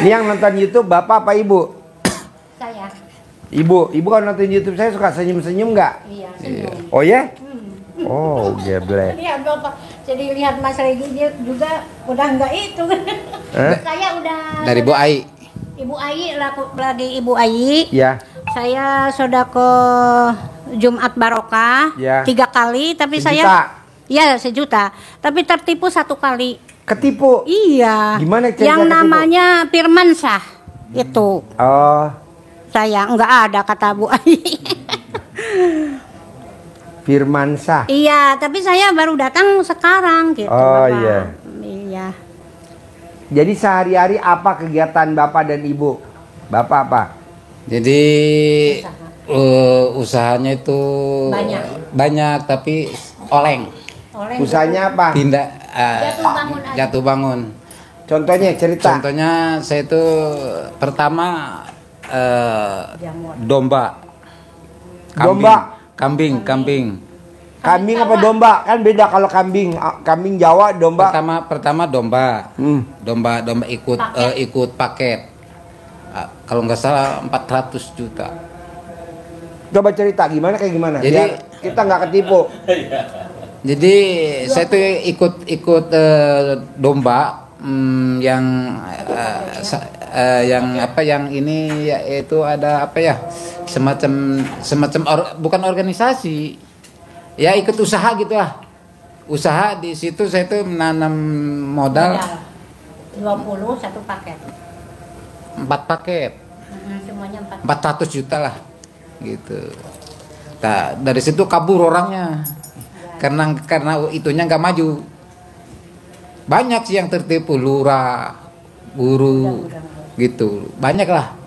Ini yang nonton YouTube bapak apa ibu? Saya. Ibu kalau nonton YouTube saya suka senyum-senyum nggak? Iya, senyum. Oh ya? Oh, geblek. Lihat Bapak, jadi lihat Mas Regi dia juga udah enggak itu. Saya udah dari Bu Ai. Ibu Ai lagi Ibu Ai. Ya. Saya sodako Jumat Barokah Ya. 3 kali, tapi Sejuta. saya ya 1 juta, tapi tertipu 1 kali. Ketipu? Iya. Gimana cerita yang ketipu? namanya Firmansyah itu. Oh. Saya enggak ada kata Bu Ai. Firmansyah. Iya, tapi saya baru datang sekarang gitu. Oh, Bapak. iya. Iya. Jadi sehari-hari apa kegiatan bapak dan ibu? Bapak apa? Jadi usahanya itu banyak tapi oleng. Usahanya apa? Tindak Jatuh bangun aja. jatuh bangun. Contohnya cerita. Contohnya saya itu pertama domba. Kambing. Kambing apa domba? Kan beda kalau kambing. Kambing Jawa, domba. Pertama domba. Domba ikut paket. Kalau nggak salah 400 juta. Coba cerita gimana kayak gimana? Jadi biar kita nggak ketipu. Jadi saya tuh ikut domba yang ini yaitu ada apa ya, semacam bukan organisasi ya, ikut usaha gitu lah, usaha. Di situ saya tuh menanam modal 20 1 paket. 4 paket, Semuanya 400 juta lah gitu. Nah, dari situ kabur orangnya karena itunya nggak maju. Banyak sih yang tertipu, lurah, guru, gitu, banyak lah.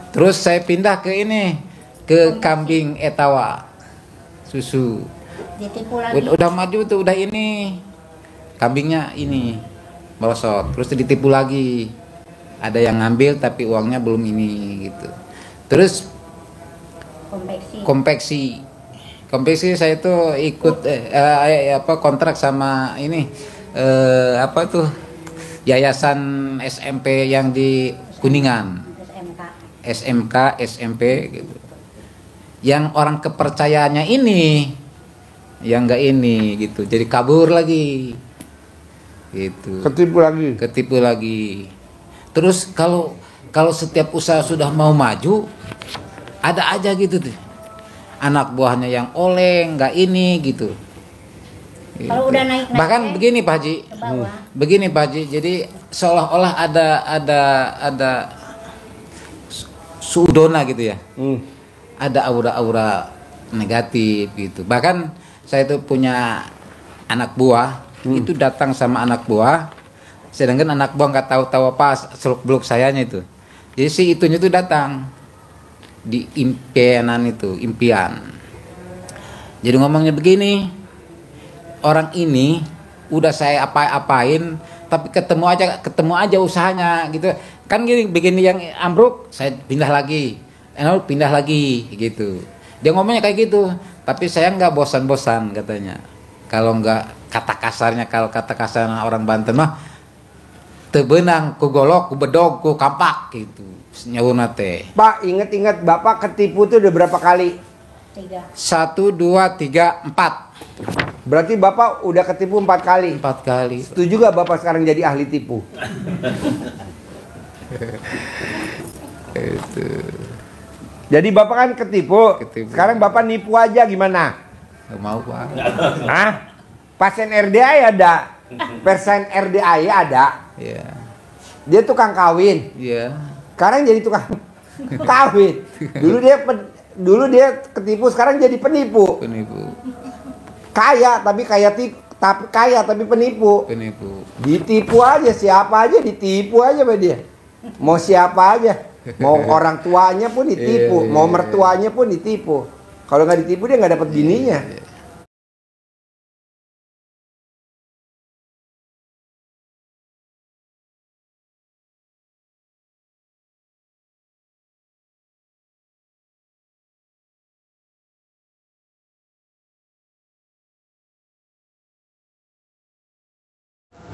Terus saya pindah ke ini, ke kambing etawa, susu. Ditipu lagi. Udah maju tuh, udah ini, kambingnya ini, merosot. Terus ditipu lagi, ada yang ngambil tapi uangnya belum ini, gitu. Terus konveksi saya tuh ikut kontrak sama ini yayasan SMP yang di Kuningan, SMK SMP gitu. Yang orang kepercayaannya ini yang enggak ini gitu, jadi kabur lagi gitu, ketipu lagi. Terus kalau setiap usaha sudah mau maju, ada aja gitu tuh anak buahnya yang oleng, nggak ini gitu. Kalau udah naik bahkan begini Pak Haji, begini Pak Haji, jadi seolah-olah ada sudona gitu ya, ada aura-aura negatif gitu. Bahkan saya itu punya anak buah, itu datang sama anak buah, sedangkan anak buah nggak tahu apa seluk beluk sayanya itu. Jadi si itunya itu datang di impian. Jadi ngomongnya begini, orang ini udah saya apain tapi ketemu aja usahanya gitu kan, gini begini yang ambruk saya pindah lagi gitu. Dia ngomongnya kayak gitu, tapi saya nggak bosan-bosan katanya. Kalau nggak kalau kata kasarnya orang Banten mah tebenang ku golok ku bedog ku kampak gitu nyawurna teh. Pak, inget bapak ketipu tuh udah berapa kali? 3. 1, 2, 3, 4. Berarti bapak udah ketipu 4 kali. 4 kali. Setuju gak bapak sekarang jadi ahli tipu? Itu. Jadi bapak kan ketipu. Sekarang bapak nipu aja gimana? Gak mau Pak. Hah? Pasien RDA ada, persen RDA ada. Iya. Dia tukang kawin. Iya. Sekarang jadi tukang kawin. Dulu dia ketipu, sekarang jadi penipu. Kaya tapi penipu. Ditipu aja, siapa aja ditipu aja sama dia. Mau siapa aja, mau orang tuanya pun ditipu, mau mertuanya pun ditipu. Kalau nggak ditipu dia nggak dapat bininya.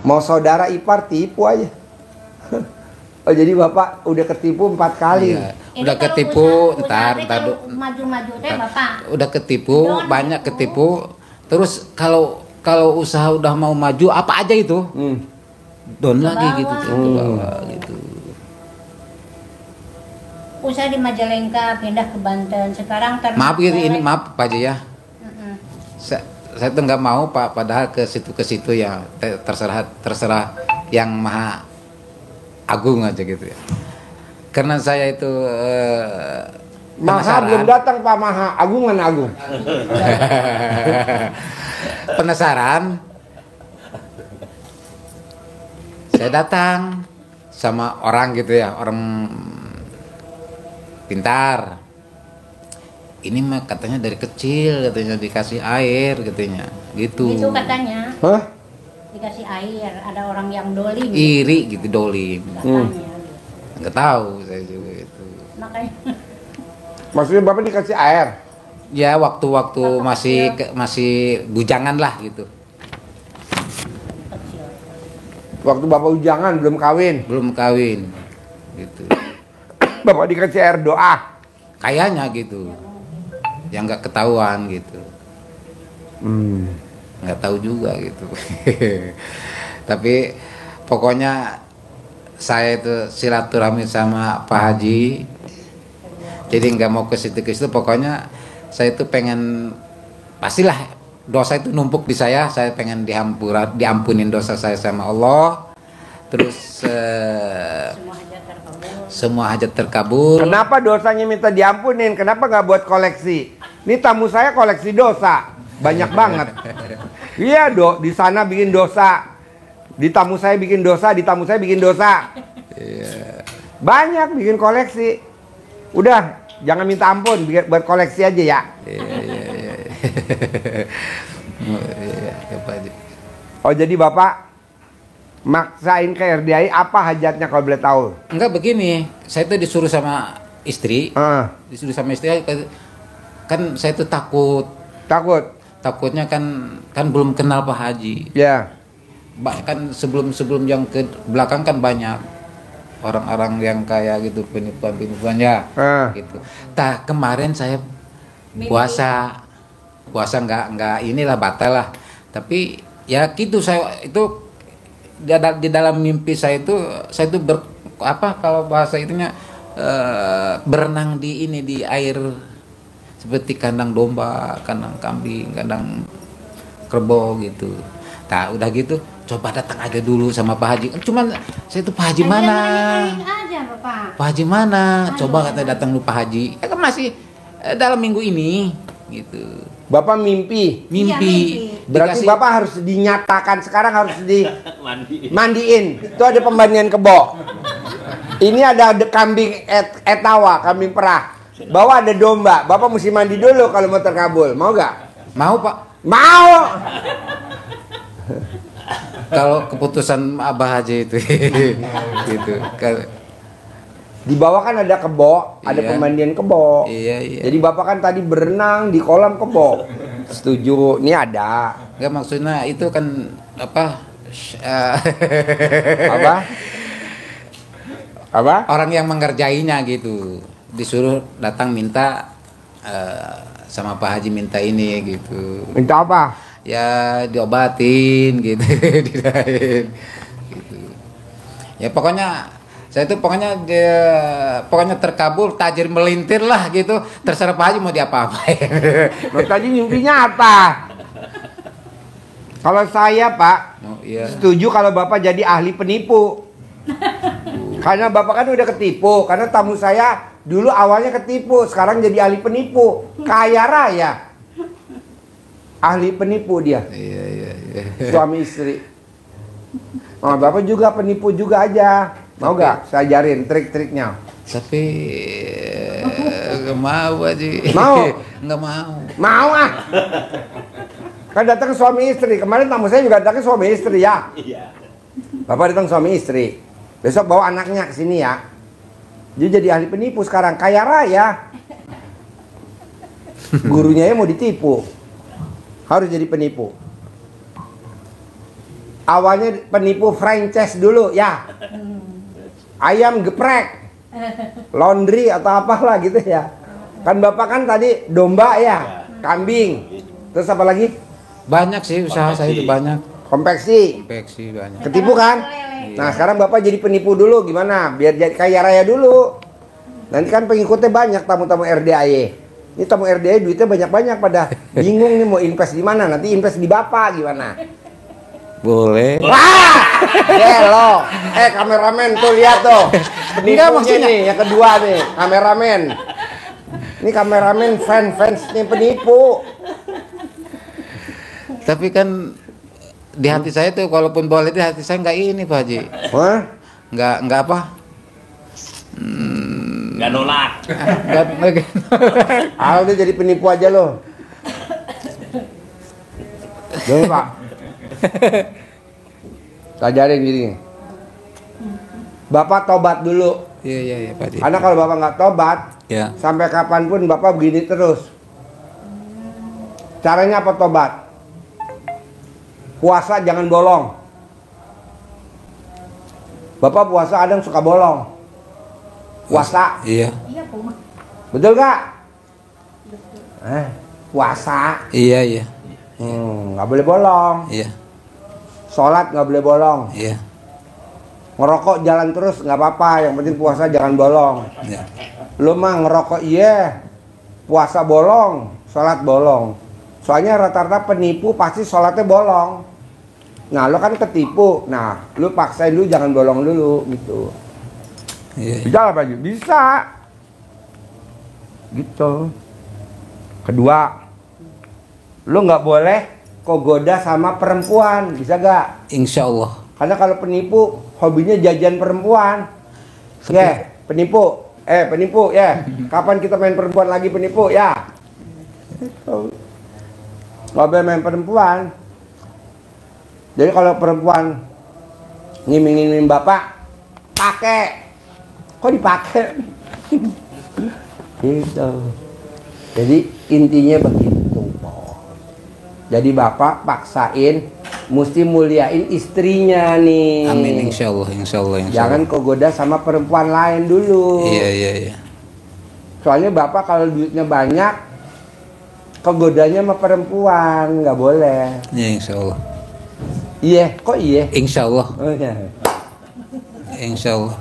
Mau saudara ipar tipu aja. Oh jadi Bapak udah ketipu 4 kali. Iya. Ini Udah kalau ketipu, usaha teh ntar kalau maju-maju teh Bapak. udah ketipu, Don banyak gitu. ketipu. Terus kalau usaha udah mau maju apa aja itu, down Ke lagi gitu, bawah. ke bawah gitu. Usaha di Majalengka pindah ke Banten. Sekarang Maaf gitu, ini maaf Pak Haji ya. Heeh. Saya tuh nggak mau Pak, padahal ke situ ya terserah yang maha agung aja gitu ya. Karena saya itu Maha belum datang Pak Maha, Agung mana Agung? penasaran. Saya datang sama orang gitu ya, orang pintar. Ini mah katanya dari kecil katanya dikasih air katanya, gitu. Gitu katanya. Hah? Dikasih air, ada orang yang dolim. Iri gitu, dolim. Katanya. Gitu. Nggak tahu saya juga itu. Makanya Maksudnya Bapak dikasih air? Ya waktu-waktu Waktu masih bujangan lah gitu. kecil. Waktu Bapak ujangan belum kawin. Belum kawin gitu. Bapak dikasih air doa. Kayaknya gitu. Yang nggak ketahuan gitu. Nggak tahu juga gitu. Tapi pokoknya saya itu silaturahmi sama Pak Haji. Jadi nggak mau ke situ, pokoknya saya itu pengen, pastilah dosa itu numpuk di saya pengen diampunin dosa saya sama Allah. Terus semua hajat terkabul. Kenapa dosanya minta diampunin? Kenapa nggak buat koleksi? Ini tamu saya koleksi dosa, banyak banget. Iya di sana bikin dosa, di tamu saya bikin dosa, di tamu saya bikin dosa. Banyak bikin koleksi. Udah, jangan minta ampun, buat koleksi aja ya. Iya. Oh jadi Bapak maksain ke RDI apa hajatnya kalau boleh tahu? Enggak begini, saya tuh disuruh sama istri, kan saya tuh takutnya kan belum kenal Pak Haji. Ya. Kan sebelum yang ke belakang kan banyak orang-orang yang kayak gitu, penipuan ya gitu. Kemarin saya puasa nggak inilah batal lah, tapi ya gitu, saya itu di dalam mimpi saya itu kalau bahasa itunya berenang di air seperti kandang domba, kandang kambing, kandang kerbau gitu. Udah gitu coba datang aja dulu sama Pak Haji. Cuman saya itu Pak Haji mana? Aja, Bapak. Pak Haji mana? Coba katanya datang dulu Pak Haji. Kan masih dalam minggu ini gitu. Bapak mimpi. Iya, mimpi. Berarti Bapak harus dinyatakan sekarang, harus mandiin. Itu ada pembandian kebo. Ini ada kambing etawa, kambing perah. Bawah ada domba. Bapak mesti mandi dulu kalau mau terkabul. Mau gak? Mau Pak. Mau. Kalau keputusan Abah Haji itu gitu. Di bawah kan ada kebo, ada Iya. pemandian kebo. Iya. Jadi Bapak kan tadi berenang di kolam kebo. Setuju. Ini ada. Enggak, maksudnya itu kan apa? Apa? Orang yang mengerjainya gitu. Disuruh datang minta sama Pak Haji minta ini gitu. Minta apa? Ya diobatin gitu. Didain, gitu. Ya pokoknya saya itu pokoknya terkabul, tajir melintir lah gitu. Terserah Pak Haji mau diapa-apain. Loh, tadi mimpinya apa? Kalau saya Pak, Iya. setuju kalau Bapak jadi ahli penipu. Karena Bapak kan udah ketipu. Karena tamu saya dulu awalnya ketipu, sekarang jadi ahli penipu. Kaya raya. Ahli penipu dia. Iya. Suami istri. Oh, Bapak juga penipu juga aja. Mau gak? Saya ajarin trik-triknya. Tapi nggak mau Haji. Mau? Nggak mau. Mau ah? Kan datang suami istri. Kemarin tamu saya juga datang suami istri ya. Bapak datang suami istri. Besok bawa anaknya ke sini ya. Dia jadi ahli penipu sekarang, kaya raya. Gurunya ya mau ditipu. Harus jadi penipu. Awalnya penipu franchise dulu ya. ayam geprek, laundry atau apalah gitu ya. Kan Bapak kan tadi domba ya, kambing. Terus apa lagi? Banyak sih usaha saya itu banyak. Konveksi. Konveksi banyak. Ketipu kan? Nah sekarang Bapak jadi penipu dulu gimana? Biar jadi kaya raya dulu. Nanti kan pengikutnya banyak tamu-tamu RDAY. Ini tamu RDAY duitnya banyak-banyak pada bingung nih mau invest di mana. Nanti invest di Bapak gimana? Boleh. Wah! Gelo. Kameramen tuh lihat tuh. Penipunya maksudnya. nih yang kedua nih, kameramen. Ini kameramen fans-fansnya penipu. Tapi kan di hati saya tuh walaupun boleh di hati saya nggak ini Pak Haji. Hah? Nggak apa? Nggak nolak. Nggak. Ah udah jadi penipu aja lo. Jangan Pak. Ajarin gini. Bapak tobat dulu. Iya Pak Haji. Karena kalau Bapak nggak tobat, Ya. sampai kapanpun Bapak begini terus. Caranya apa tobat? Puasa jangan bolong. Bapak puasa ada yang suka bolong. Puasa, Iya. Iya, Bu. betul gak? Puasa, Iya. nggak boleh bolong. Iya. Sholat nggak boleh bolong. Iya. Ngerokok jalan terus nggak apa-apa. Yang penting puasa jangan bolong. Iya. Lu mah ngerokok iya, puasa bolong, sholat bolong. Soalnya rata-rata penipu pasti sholatnya bolong. Nah lo kan ketipu, nah lu paksain dulu jangan bolong dulu gitu. Iya. Bisa lah Pak Haji? Bisa. Gitu. Kedua, lu nggak boleh kogoda sama perempuan, bisa gak? Insya Allah. Karena kalau penipu hobinya jajan perempuan. Ya, penipu. Penipu ya. Kapan kita main perempuan lagi penipu ya? Nggak boleh main perempuan. Jadi kalau perempuan ngiming-ngiming Bapak, pakai. Kok dipakai? Gitu. Jadi intinya begitu. Jadi Bapak paksain, mesti muliain istrinya nih. Amin insya Allah. Jangan kegoda sama perempuan lain dulu. Iya. Soalnya Bapak kalau duitnya banyak, kegodanya sama perempuan, nggak boleh. Iya insya Allah. Iya, kok iya? Insya Allah. Oh, iya. Insya Allah.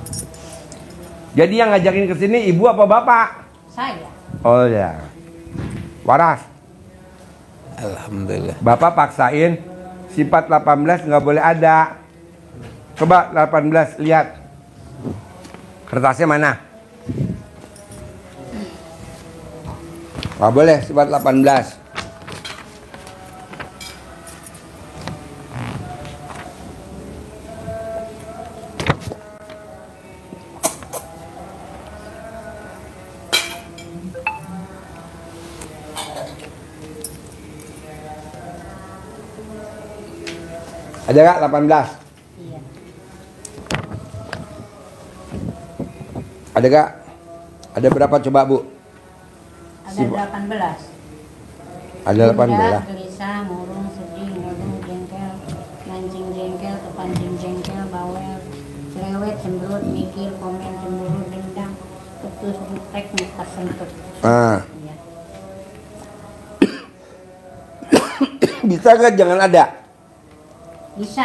Jadi yang ngajakin ke sini ibu apa bapak? Saya. Oh ya. Waras. Alhamdulillah. Bapak paksain sifat 18 nggak boleh ada. Coba 18 lihat. Kertasnya mana? Nggak boleh sifat 18. Ada gak 18? Iya. Ada gak? Ada berapa coba Bu? Ada 18. Ada 18. Gundah, gelisah, murung, sedih, ngeluh, jengkel, mancing jengkel, kepancing jengkel, bawel, cerewet, cemberut, mikir, komen, cemburu, dendam, putus, jutek, muka sentuh. Ah. Iya. Bisa gak jangan ada? Bisa.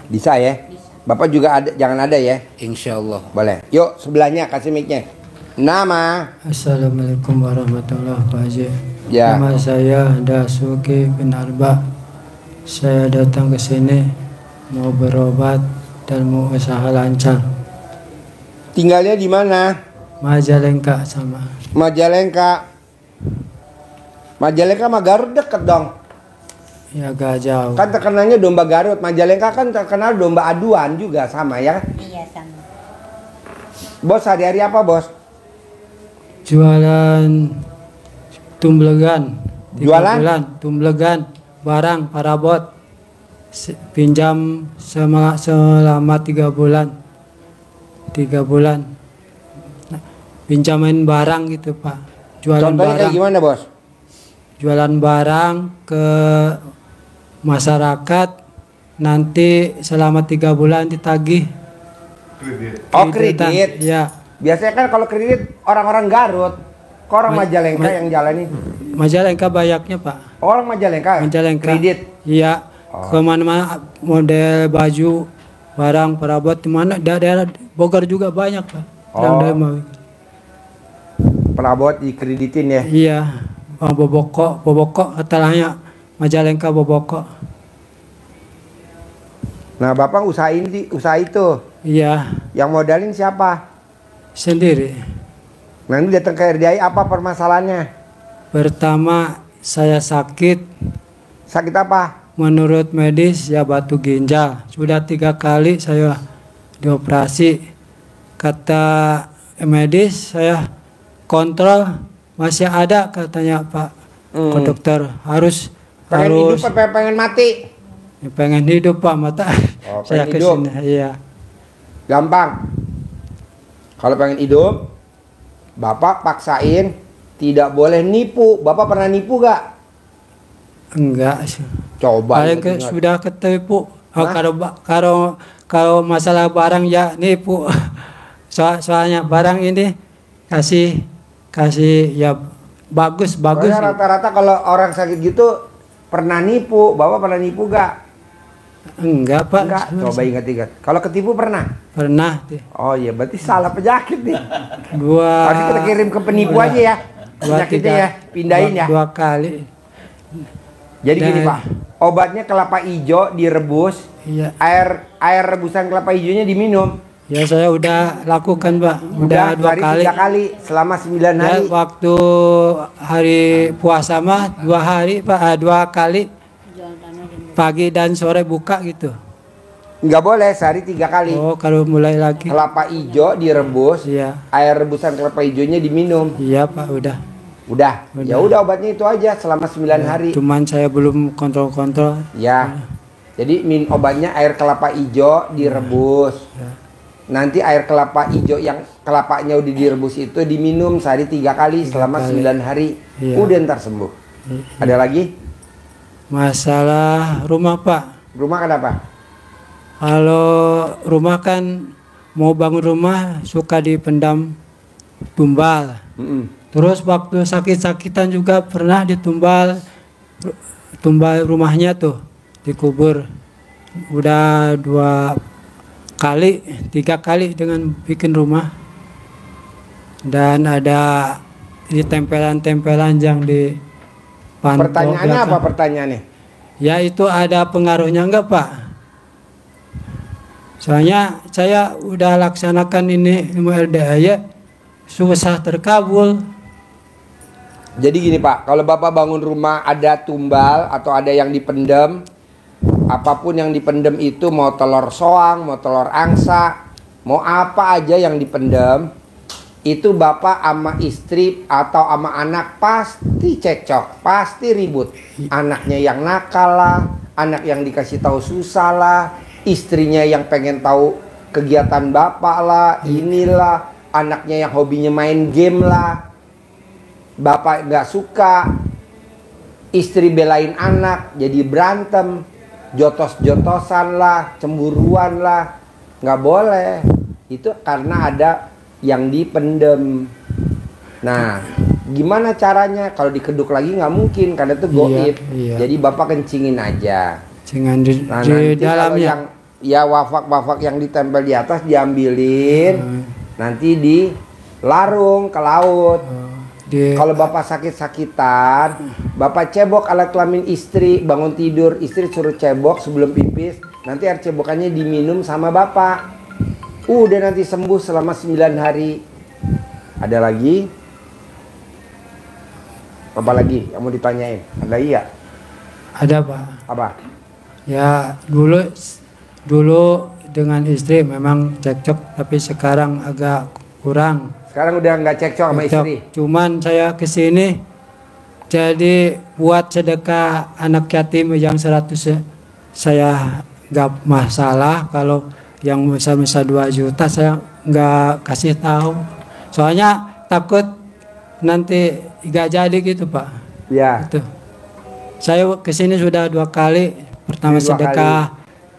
Bisa ya? Bisa. Bapak juga ada, jangan ada ya? Insya Allah. Boleh. Yuk sebelahnya kasih mic-nya. Nama? Assalamualaikum warahmatullahi wabarakatuh. Ya. Nama saya Dasuki bin Arba. Saya datang ke sini mau berobat dan mau usaha lancar. Tinggalnya di mana? Majalengka sama. Majalengka. Majalengka sama Garut deket dong. Ya agak jauh. Kan terkenalnya domba Garut. Majalengka kan terkenal domba aduan juga sama ya. Iya, sama. Bos hari-hari apa bos? Jualan tumblegan. 3 Jualan? bulan, tumblegan, barang, parabot. Pinjam selama 3 bulan. 3 bulan. Nah, pinjamin barang gitu Pak. Jualan Contohnya kayak barang. gimana bos? Jualan barang ke masyarakat, nanti selama 3 bulan ditagih. Oh, kreditan. kredit. Ya, Biasanya kan kalau kredit orang-orang Garut. Kok orang Majalengka yang jalani? Majalengka banyaknya Pak. Orang Majalengka. Majalengka. Kredit. Iya. Oh. Kemana-mana model baju, barang perabot di mana daerah Bogor juga banyak Pak. Oh. Mau. Perabot dikreditin ya. Iya. Boboko katanya Majalengka Boboko. Nah, Bapak usaha itu. Iya, Yang modalin siapa? sendiri. Nanti datang ke RDI apa permasalahannya? Pertama saya sakit, Sakit apa? menurut medis ya batu ginjal. Sudah 3 kali saya dioperasi. Kata medis saya kontrol masih ada katanya Pak ke dokter. Harus Pengen hidup apa pengen mati? pengen hidup Pak mata. Oh, Saya pengen hidup. kesini. Iya. Gampang. Kalau pengen hidup, Bapak paksain tidak boleh nipu. Bapak pernah nipu gak? Enggak. Coba. Paling ingat-ingat. sudah ketipu. Oh, Hah? kalau masalah barang ya nipu. Soalnya barang ini kasih ya bagus. Soalnya rata-rata kalau orang sakit gitu pernah nipu. Bapak pernah nipu gak? Enggak Pak. Enggak. Coba ingat-ingat. Kalau ketipu pernah? Pernah. Oh iya, berarti salah penyakit nih. Dua. Harus kita kirim ke penipu aja ya. Penyakitnya ya, pindahin ya. 2 kali. Jadi gini Dan- Pak, obatnya kelapa hijau direbus, Iya. air rebusan kelapa hijaunya diminum. Ya saya udah lakukan Pak. Udah 2 sehari kali. 3 kali selama 9 Ya, hari. waktu hari puasa mah 2 hari Pak, 2 kali Jual tanah dan pagi dan sore buka gitu. Nggak boleh sehari 3 kali. Oh, kalau mulai lagi. Kelapa hijau direbus, Iya. air rebusan kelapa hijaunya diminum. Iya Pak, udah. Udah. Udah. Ya udah obatnya itu aja selama 9 hari. Cuman saya belum kontrol-kontrol. Ya. Jadi obatnya air kelapa hijau direbus. Ya. Nanti air kelapa hijau yang kelapanya udah direbus itu diminum sehari 3 kali selama kali. 9 hari. Iya. Udah ntar sembuh. Ada lagi? Masalah rumah Pak. Rumah kenapa? Kalau rumah kan mau bangun rumah suka dipendam tumbal. Mm-mm. Terus waktu sakit-sakitan juga pernah tumbal rumahnya tuh dikubur. Udah 2 kali, 3 kali dengan bikin rumah. Dan ada di tempelan-tempelan yang di pantau Pertanyaannya belakang. apa pertanyaannya? Ya itu ada pengaruhnya enggak Pak? Soalnya saya udah laksanakan ini ilmu LDA ya susah terkabul. Jadi gini Pak, kalau Bapak bangun rumah ada tumbal atau ada yang dipendam, apapun yang dipendam itu mau telur soang, mau telur angsa, mau apa aja yang dipendam, itu Bapak sama istri atau sama anak pasti cekcok, pasti ribut. Anaknya yang nakal lah, anak yang dikasih tahu susah lah, istrinya yang pengen tahu kegiatan Bapak lah, inilah, anaknya yang hobinya main game lah. Bapak nggak suka, istri belain anak, jadi berantem, jotos-jotosan lah, cemburuan lah, nggak boleh. Itu karena ada yang dipendem. Nah, gimana caranya? Kalau dikeduk lagi nggak mungkin, karena itu goib. iya. Jadi Bapak kencingin aja. Jangan di Nah, nanti kalau dalamnya. yang ya wafak-wafak yang ditempel di atas diambilin, nanti di larung ke laut. Kalau Bapak sakit-sakitan, Bapak cebok alat kelamin istri, bangun tidur, istri suruh cebok sebelum pipis, nanti air cebokannya diminum sama Bapak. Udah nanti sembuh selama 9 hari. Ada lagi? Apa lagi yang mau ditanyain? Ada iya? Ada Pak. Apa? Ya dulu dengan istri memang cekcok tapi sekarang agak kurang. Sekarang udah nggak cekcok sama Cekcok. istri? Cuman saya kesini jadi buat sedekah anak yatim yang 100 saya nggak masalah. Kalau yang misal 2 juta saya nggak kasih tahu. Soalnya takut nanti nggak jadi gitu Pak. Ya. Itu. Saya kesini sudah 2 kali. Pertama Dua sedekah.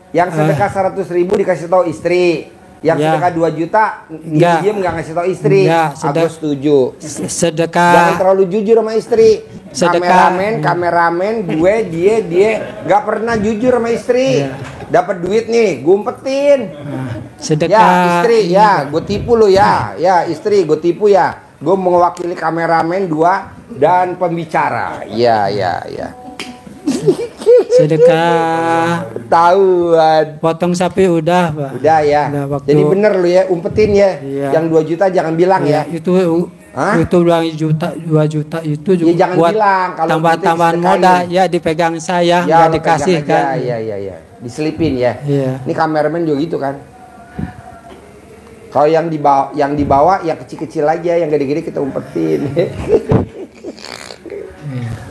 Yang sedekah 100.000 dikasih tahu istri. Yang Ya. sedekah 2 juta, Enggak. diem nggak ngasih tau istri. Enggak, Aku setuju. Jangan sedekah terlalu jujur sama istri. Sedekah. Kameramen, gue, dia nggak pernah jujur sama istri. Iya. Dapat duit nih, gue umpetin. sedekah Ya istri, ya gue tipu lu ya. Ya istri, gue tipu ya. Gue mewakili kameramen 2 dan pembicara. Ya. sedekah Tahuan. potong sapi udah Pak. Udah ya. Udah, waktu- Jadi bener lu ya, umpetin ya. Iya. Yang 2 juta jangan bilang ya. itu Hah? itu 2 juta itu juga Ya, jangan buat bilang, kalau tambahan itu modal disedekahin. ya dipegang saya Ya, nggak lu dikasih pegang kan. aja. Iya. Diselipin ya. Iya. Ini kameramen juga gitu kan. Kalau yang dibawa ya kecil-kecil aja, yang gede-gede kita umpetin.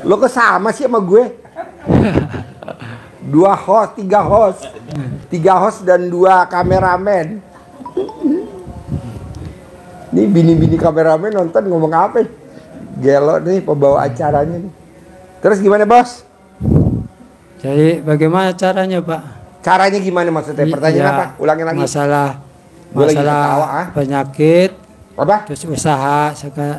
Lo kesama sih sama gue. 2 host, 3 host. 3 host dan 2 kameramen. Ini bini-bini kameramen nonton ngomong apa? Gelo nih pembawa acaranya nih. Terus gimana bos? Jadi bagaimana caranya Pak? Caranya gimana maksudnya? Pertanyaan Ya, apa? Ulangin lagi. Masalah Gua lagi ketawa, ah. penyakit Apa? terus usaha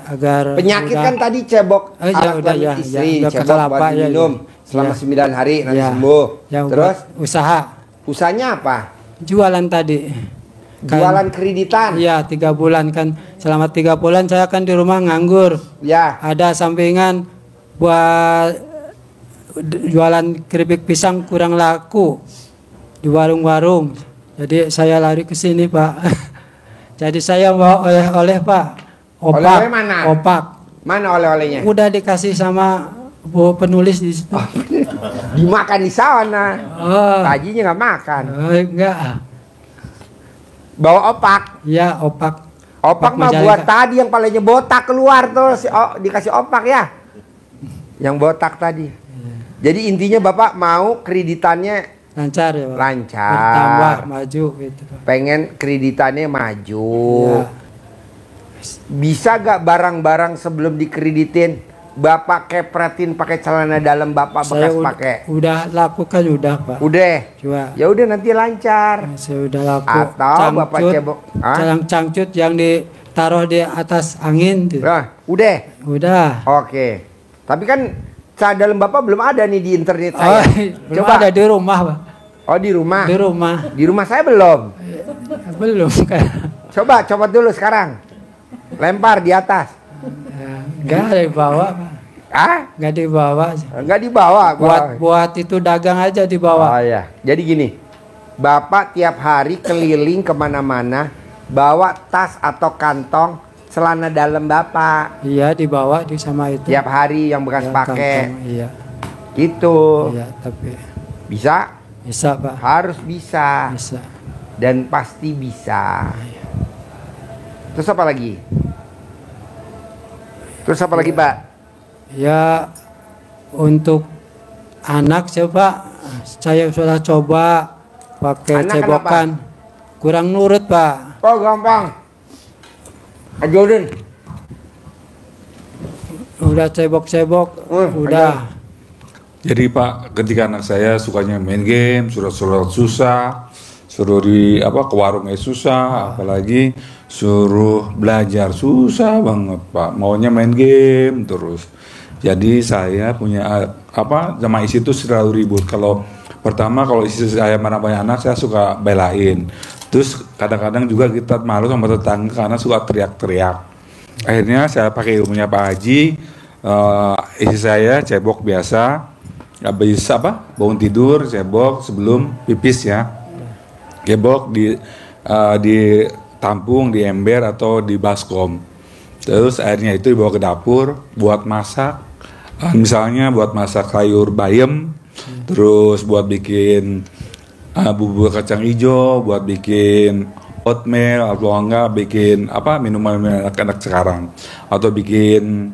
agar Penyakit udah- kan tadi cebok Oh, ya, alat udah, kelamin ya, istri, ya, udah cebok kekalapa, buat ya, minum ya. selama Ya. 9 hari nanti Ya. sembuh. yang Terus buat usaha usahanya apa? jualan tadi. Kan- Jualan kreditan. Iya 3 bulan kan selama 3 bulan saya kan di rumah nganggur. Ya. Ada sampingan buat jualan keripik pisang kurang laku di warung-warung. Jadi saya lari ke sini Pak. Jadi saya bawa oleh-oleh Pak. Opak. Oleh-oleh mana? Opak. Mana oleh-olehnya? Udah dikasih sama bu penulis di situ. Dimakan di sana. Oh, Tajinya nggak makan. enggak. Bawa opak. Ya opak. Opak mah Majalengka. buat tadi yang palanya botak keluar tuh dikasih opak ya. Yang botak tadi. Jadi intinya Bapak mau kreditannya Lancar ya Pak. lancar. Bertambah maju gitu Pak. Pengen kreditannya maju. Ya. Bisa gak barang-barang sebelum dikreditin Bapak kepretin pakai celana dalam Bapak Saya bekas pakai? udah lakukan udah Pak. Udah. Coba. Ya udah nanti lancar. Saya udah laku. Atau Bapak cebok. Hah? Cangcut yang ditaruh di atas angin gitu. Nah, udah. Udah. Oke. Tapi kan celana dalam Bapak belum ada nih di internet Oh, saya. belum Coba. ada di rumah Pak. Oh, di rumah. Di rumah. Di rumah saya belum. Belum kan. Coba copot dulu sekarang. Lempar di atas. Enggak ada dibawa Pak. Ah? Enggak dibawa. Enggak dibawa. Buat itu dagang aja dibawa. Oh ya. Jadi gini. Bapak tiap hari keliling kemana-mana bawa tas atau kantong celana dalam Bapak. Iya dibawa di sama itu. Tiap hari yang bekas Ya, pakai. kantong, Iya. Gitu. Iya, tapi Bisa? bisa Pak. Harus bisa. Bisa. Dan pasti bisa. Terus apa lagi? Terus apa lagi Pak? Ya untuk anak coba saya sudah coba pakai Anak cebokan kurang nurut Pak. Oh gampang. Ajarin. Udah cebok-cebok udah. Jadi Pak, ketika anak saya sukanya main game, surat-surat susah, suruh ke warungnya susah, apalagi suruh belajar susah banget Pak. Maunya main game terus. Jadi saya punya sama istri itu selalu ribut. Kalau istri saya marah-marah anak, saya suka belain. Terus kadang-kadang juga kita malu sama tetangga karena suka teriak-teriak. Akhirnya saya pakai ilmunya Pak Haji, istri saya cebok biasa, habis bangun tidur cebok sebelum pipis ya, cebok ditampung di ember atau di baskom, terus airnya itu dibawa ke dapur buat masak, misalnya buat masak sayur bayam, terus buat bikin bubur kacang hijau, buat bikin oatmeal atau enggak bikin minuman anak-anak sekarang, atau bikin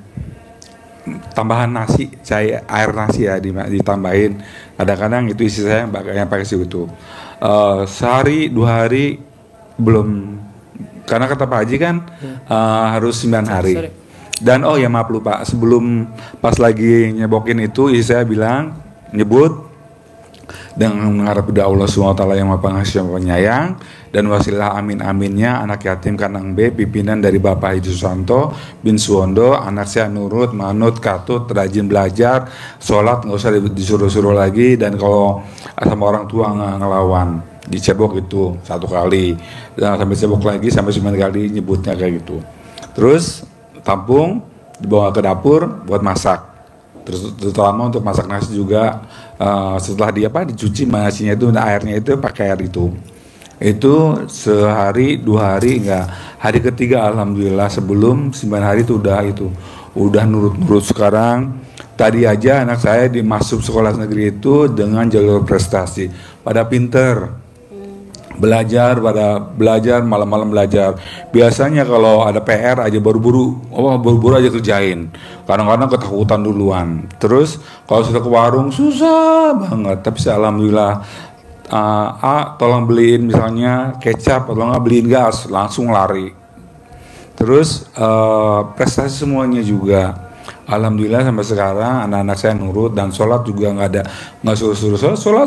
tambahan nasi, air nasi ya ditambahin. Kadang-kadang itu isi saya yang pakai itu. Sehari 2 hari belum, karena kata Pak Haji kan harus 9 hari. Dan ya maaf lupa, sebelum pas lagi nyebokin itu isi saya bilang nyebut dengan mengharap pada Allah SWT yang Maha Pengasih dan Penyayang, dan wasilah amin-aminnya anak yatim Kanang B, pimpinan dari Bapak Haji Susanto bin Suwondo, anak saya nurut, manut, katut, rajin belajar, sholat nggak usah disuruh-suruh lagi, dan kalau sama orang tua nggak ngelawan, dicebok itu 1 kali, dan sampai cebok lagi sampai 9 kali nyebutnya kayak gitu. Terus tampung dibawa ke dapur buat masak. Terutama untuk masak nasi juga, setelah dicuci nasinya itu, airnya itu pakai air itu sehari 2 hari enggak, hari ketiga alhamdulillah, sebelum 9 hari itu udah nurut Sekarang tadi aja anak saya dimasuk sekolah negeri itu dengan jalur prestasi, pada pinter, belajar malam-malam belajar. Biasanya kalau ada PR aja buru-buru aja kerjain, kadang-kadang ketakutan duluan. Terus kalau sudah ke warung susah banget, tapi alhamdulillah, tolong beliin misalnya kecap atau nggak beliin gas, langsung lari. Terus prestasi semuanya juga. Alhamdulillah sampai sekarang anak-anak saya nurut, dan sholat juga nggak suruh sholat.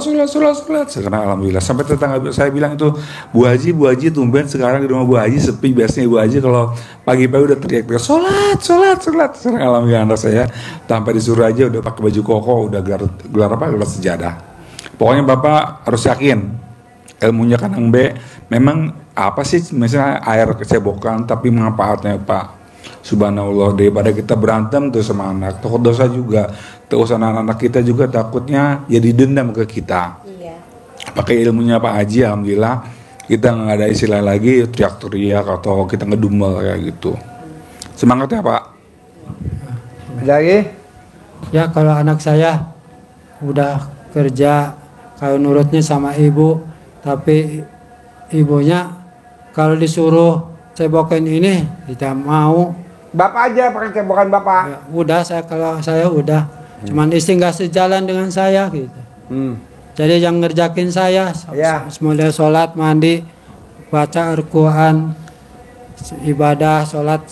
Sekarang alhamdulillah sampai tetangga saya bilang itu, Bu Haji tumben sekarang di rumah Bu Haji sepi. Biasanya Bu Haji kalau pagi-pagi udah teriak sholat. Sekarang alhamdulillah anak saya tanpa disuruh aja udah pakai baju koko, udah gelar sejadah. Pokoknya Bapak harus yakin ilmunya Kanang B memang apa sih, misalnya air kecebokan tapi manfaatnya Pak. Subhanallah, daripada kita berantem tuh sama anak, takut dosa juga, terus anak-anak kita juga takutnya jadi dendam ke kita. Iya. Pakai ilmunya Pak Haji, alhamdulillah kita nggak ada istilah lagi teriak-teriak atau kita ngedumel kayak gitu. Semangat ya Pak. Lagi? Ya kalau anak saya udah kerja, kalau nurutnya sama ibu, tapi ibunya kalau disuruh cebokin ini tidak mau. Bapak aja pakai cebokan Bapak. Ya, udah kalau saya udah, cuman istri nggak sejalan dengan saya gitu. Jadi yang ngerjakin saya, Ya. mulai sholat, mandi, baca Al-Quran, ibadah, sholat,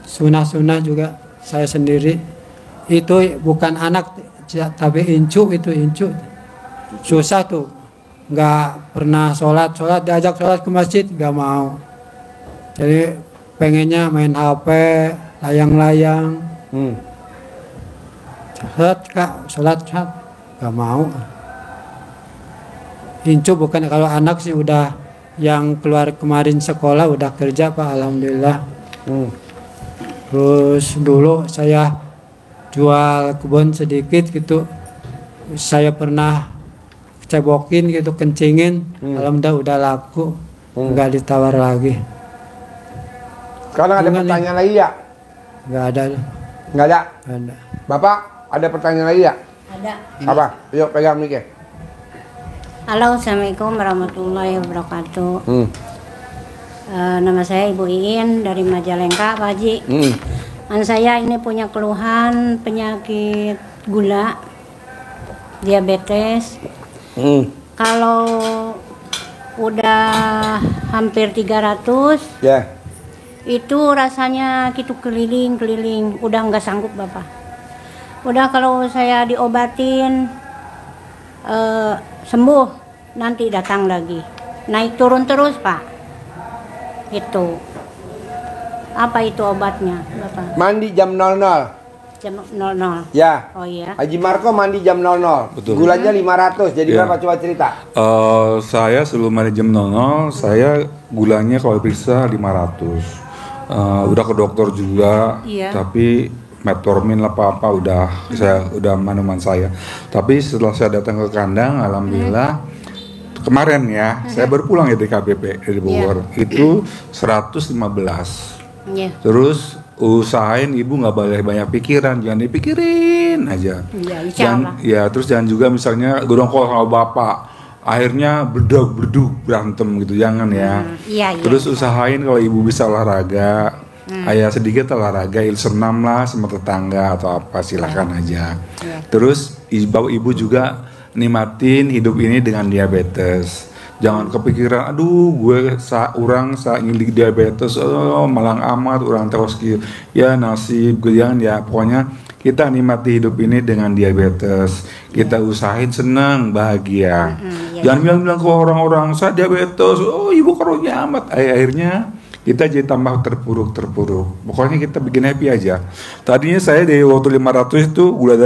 sunnah juga saya sendiri. Itu bukan anak, tapi incu. Susah tuh, nggak pernah sholat, diajak sholat ke masjid nggak mau. Jadi pengennya main HP, layang-layang. Sholat nggak mau. Incu bukan, kalau anak sih udah yang keluar kemarin sekolah udah kerja Pak, alhamdulillah. Terus dulu saya jual kebun sedikit gitu, saya pernah cebokin gitu, kencingin, alhamdulillah udah laku, nggak ditawar lagi. Sekarang ada pertanyaan lagi ya? Nggak ada. Nggak ada? Nggak ada. Bapak, ada pertanyaan lagi ya? Ada. Apa? Yuk pegang mikir. Halo, assalamualaikum warahmatullahi wabarakatuh. Nama saya Ibu Iin dari Majalengka, Pak Haji. Saya ini punya keluhan penyakit gula, diabetes. Kalau udah hampir 300, Ya. itu rasanya gitu keliling, udah nggak sanggup Bapak. Udah kalau saya diobatin sembuh, nanti datang lagi, naik turun terus Pak. Itu apa itu obatnya Bapak? Mandi jam 00. Jam 00. Ya. Oh iya. Haji Marco mandi jam 00. Betul. Gulanya 500. Jadi Ya. Bapak coba cerita. Saya sebelum hari jam 00, saya gulanya kalau periksa 500. Udah ke dokter juga, Iya. tapi metformin apa udah minuman saya. Tapi setelah saya datang ke kandang, alhamdulillah kemarin ya, saya baru pulang ya dari KBP dari Bogor, itu 115. Iya. Terus usahain ibu nggak boleh banyak pikiran, jangan dipikirin aja. Iya, insya Allah. Terus jangan juga misalnya gedongkol sama bapak, akhirnya berduk berantem gitu, jangan ya. Iya. Terus usahain kalau ibu bisa olahraga, ayah sedikit olahraga, senam lah sama tetangga atau apa, silakan aja. Terus ibu juga nikmatin hidup ini dengan diabetes. Jangan kepikiran, aduh gue orang ini diabetes, malang amat orang terus ya nasib, jangan ya. Pokoknya kita nikmati hidup ini dengan diabetes. Kita usahain senang, bahagia. iya. Jangan bilang-bilang ke orang-orang saya diabetes, oh ibu karunya amat. Akhirnya kita jadi tambah terpuruk. Pokoknya kita bikin happy aja. Tadinya saya dari waktu 500 itu gula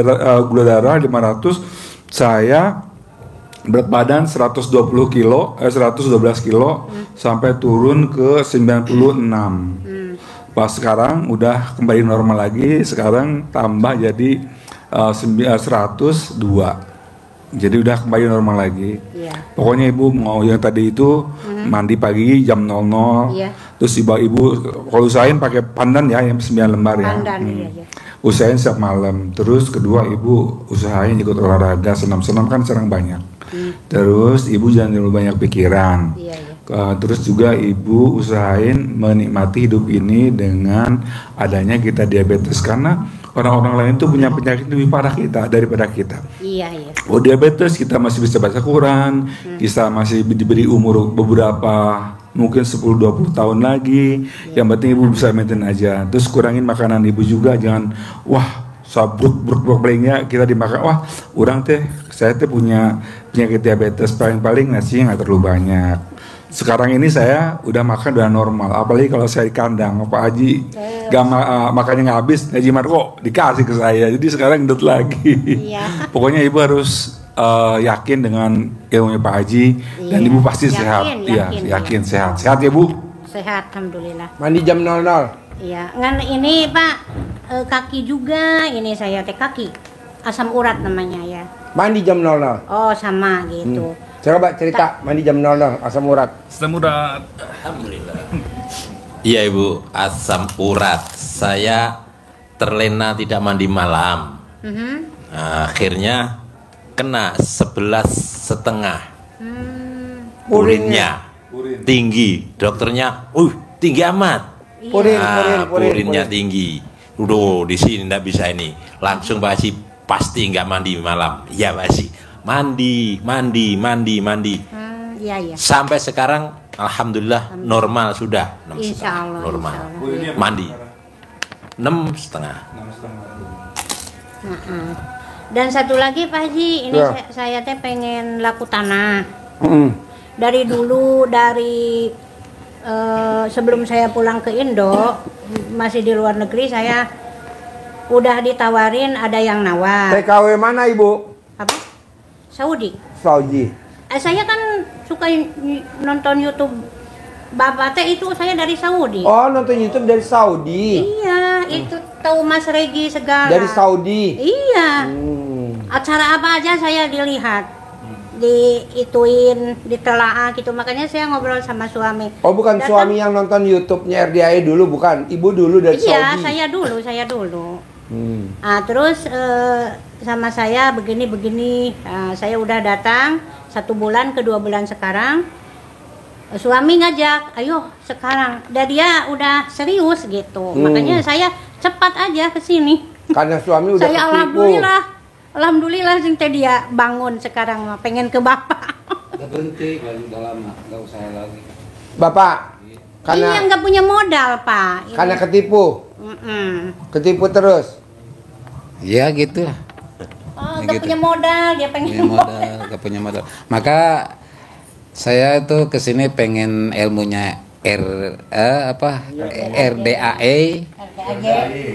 darah 500, saya berat badan 112 kilo, 112 kilo sampai turun ke 96. Pas sekarang udah kembali normal lagi, sekarang tambah jadi 102. Jadi udah kembali normal lagi. Iya. Pokoknya ibu mau yang tadi itu mandi pagi jam 00. Iya. Terus ibu kalau usahain pakai pandan ya yang 9 lembar ya. Pandan, iya. Usahain setiap malam. Terus kedua ibu usahain ikut olahraga, senam-senam kan serang banyak. Terus ibu jangan terlalu banyak pikiran. Iya. Terus juga ibu usahain menikmati hidup ini dengan adanya kita diabetes, karena orang-orang lain tuh punya penyakit lebih parah kita daripada kita. Iya. Oh diabetes kita masih bisa baca Quran, kita masih diberi umur beberapa mungkin 10-20 tahun lagi. Yang penting ibu bisa maintain aja. Terus kurangin makanan ibu juga, jangan sabruk belengnya kita dimakan. Wah, orang saya punya penyakit diabetes, paling nasi nggak terlalu banyak. Sekarang ini saya udah makan udah normal, apalagi kalau saya di kandang, Pak Haji makannya nggak habis, Haji Marco dikasih ke saya, jadi sekarang gendut lagi. Iya. Pokoknya ibu harus yakin dengan ilmunya Pak Haji, dan Iya. ibu pasti Yakin, sehat. Iya, yakin. sehat ya Bu. Sehat, alhamdulillah. Mandi jam 00. Iya, ngan ini Pak, kaki juga, ini saya kaki, asam urat namanya ya. Mandi jam 00. Oh sama gitu. Coba cerita mandi jam 00 asam urat. Asam urat. Alhamdulillah. Iya ibu, asam urat. Saya terlena tidak mandi malam. Nah, akhirnya kena 11,5. Urinnya tinggi. Dokternya, tinggi amat. Urinnya tinggi. Udah di sini ndak bisa ini. Langsung Pak Haji pasti nggak mandi malam. Iya Pak Haji. Mandi. Iya. Sampai sekarang alhamdulillah normal sudah. 6,5 Insya Allah, normal. insya Mandi 6,5. Dan satu lagi Pak Haji, ini Ya. saya teh pengen laku tanah. Dari dulu, sebelum saya pulang ke Indo, masih di luar negeri, saya udah ditawarin, ada yang nawar. TKW mana ibu? Apa? Saudi. Saudi. Saya kan suka nonton YouTube Bapak teh, itu saya dari Saudi. Oh, nonton YouTube dari Saudi. Iya, itu tahu Mas Regi segala. Dari Saudi. Iya. Acara apa aja saya dilihat, diituin, ditelaah gitu. Makanya saya ngobrol sama suami. Oh, bukan suami yang nonton YouTube-nya RDAE dulu, bukan? Ibu dulu dari Iya, Saudi. saya dulu. Terus sama saya begini. Saya udah datang 1 bulan ke 2 bulan sekarang. Suami ngajak, ayo sekarang. Dan dia udah serius gitu. Makanya saya cepat aja ke sini. Karena suami udah Saya ketipu. alhamdulillah sing teh dia bangun sekarang mah pengen ke Bapak. Udah berhenti lagi, udah lama, nggak usah lagi. Bapak, Iya, karena nggak punya modal, Pak. karena ketipu. Ketipu terus. Ya gitu lah. Oh, Ya nggak gitu. punya modal, dia pengen Punya modal, gak punya modal. Maka saya tuh kesini pengen ilmunya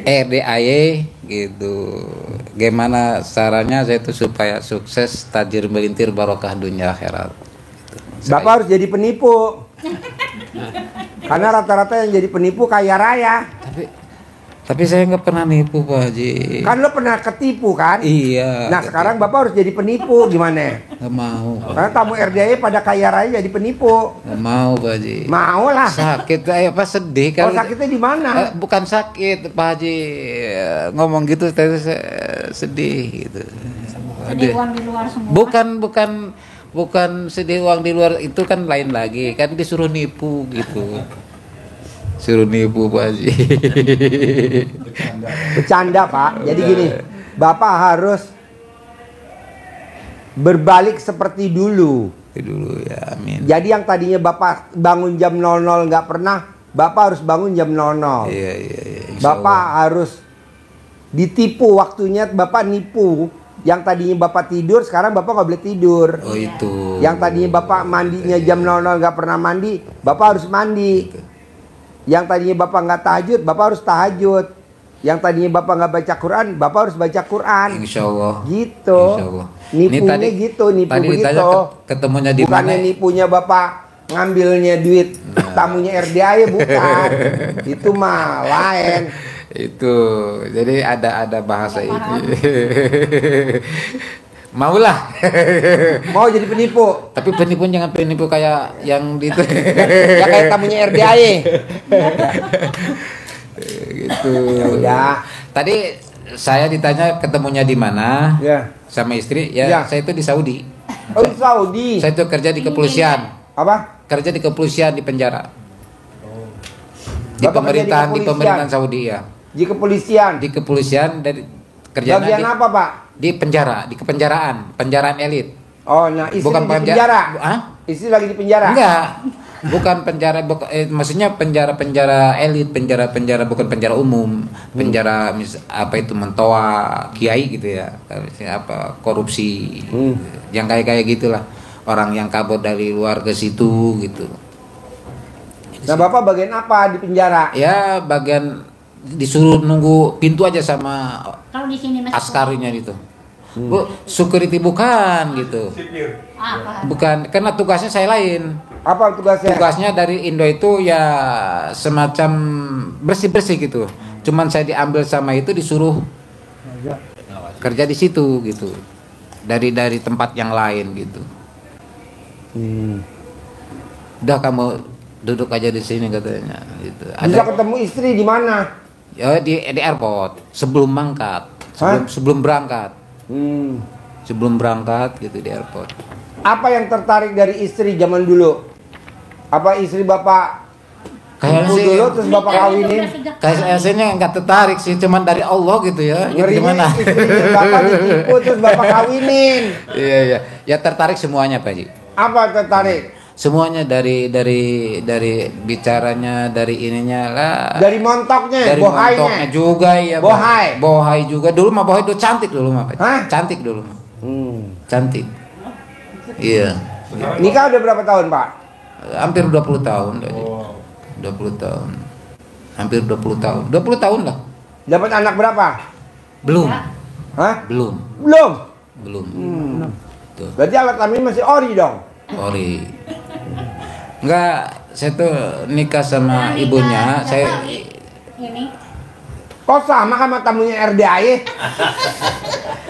RDAE gitu. Gimana caranya saya itu supaya sukses, tajir melintir, barokah dunia akhirat. Gitu. Bapak harus jadi penipu. Karena rata-rata yang jadi penipu kaya raya. Tapi saya nggak pernah nipu Pak Haji. Kan lo pernah ketipu kan? Iya. Nah sekarang Bapak harus jadi penipu, gimana? Nggak mau. Karena tamu RDAE pada kaya raya jadi penipu. Nggak mau Pak Haji. Mau lah. Sakit, apa sedih Oh kalau sakitnya di mana? bukan sakit Pak Haji, ngomong gitu tapi saya sedih gitu. Jadi uang di luar semua. Bukan sedih uang di luar, itu kan lain lagi, kan disuruh nipu gitu. Suruh nipu Pak Haji. Bercanda Pak. Jadi gini, Bapak harus berbalik seperti dulu. Dulu ya, amin. Jadi yang tadinya Bapak bangun jam 00 nggak pernah, Bapak harus bangun jam 00. Iya. Insya Bapak Allah. harus Ditipu waktunya Bapak nipu. Yang tadinya Bapak tidur, sekarang Bapak nggak boleh tidur. Oh itu. Yang tadinya Bapak mandinya jam 00 nggak pernah mandi, Bapak harus mandi. Yang tadinya Bapak nggak tahajud, Bapak harus tahajud. Yang tadinya Bapak nggak baca Quran, Bapak harus baca Quran. Insya Allah. Gitu. Insya Allah. Nipunya Ini tadi, gitu, nipu tadi begitu. ditanya ketemunya di Bukannya mana? nipunya Bapak ngambilnya duit tamunya RDA ya, bukan. Itu mah lain. Itu. Jadi ada bahasa itu. Maulah. Mau jadi penipu. Tapi penipu jangan penipu kayak yang di itu. Ya kayak tamunya RDA ya. Gitu. Ya udah. Tadi saya ditanya ketemunya di mana Ya. sama istri, ya, Ya. saya itu di Saudi. Oh, di Saudi. Saya itu kerja di kepolisian. Apa? Kerja di kepolisian di penjara. Di Bapak kerja di pemerintahan di kepolisian? pemerintahan Saudi ya. Di kepolisian. Di kepolisian dari kerjaan Bagian apa, Pak? di penjara, di penjaraan elit. Oh, nah istri Bukan di penjara. Hah? Istri lagi di penjara. Enggak. Bukan penjara, maksudnya penjara bukan penjara umum, penjara apa itu mentoa kiai gitu ya, apa korupsi, yang kayak gitulah, orang yang kabur dari luar ke situ gitu. Nah, Bapak bagian apa di penjara? Ya bagian disuruh nunggu pintu aja sama Kalau di sini Mas. askarnya gitu. Bu, security bukan gitu. Apa? Bukan, karena tugasnya saya lain. Apa tugasnya? Tugasnya dari Indo itu ya semacam bersih-bersih gitu. Cuman saya diambil sama itu disuruh kerja di situ gitu. Dari tempat yang lain gitu. Udah kamu duduk aja di sini katanya gitu. Bisa ketemu istri di mana? Ya di airport sebelum berangkat. Sebelum berangkat. Sebelum berangkat gitu di airport. Apa yang tertarik dari istri zaman dulu? Apa istri Bapak Kayaknya kumpul sih dulu terus Bapak kawinin? kayaknya nggak tertarik sih, cuman dari Allah gitu ya. Gitu Ngerinya gimana? istri Bapak ditipu terus Bapak kawinin. Iya. Ya tertarik semuanya Pak Ji. Apa tertarik? Semuanya dari bicaranya, dari ininya lah. Dari montoknya, Dari bohainya. montoknya juga ya. Bohai. Bohai juga. Dulu mah bohai itu cantik dulu mah Pak Ji. Hah? Cantik dulu. Cantik. Iya. Nikah udah berapa tahun, Pak? Hampir 20 tahun Pak Ji. 20 tahun. Hampir 20 tahun. 20 tahun lah. Dapat anak berapa? Belum. Hah? Belum. Belum. Tuh. Berarti alat kelamin masih ori dong. Ori. Enggak, saya tuh nikah sama ibunya. Saya Ini. Kok sama tamunya RDAI?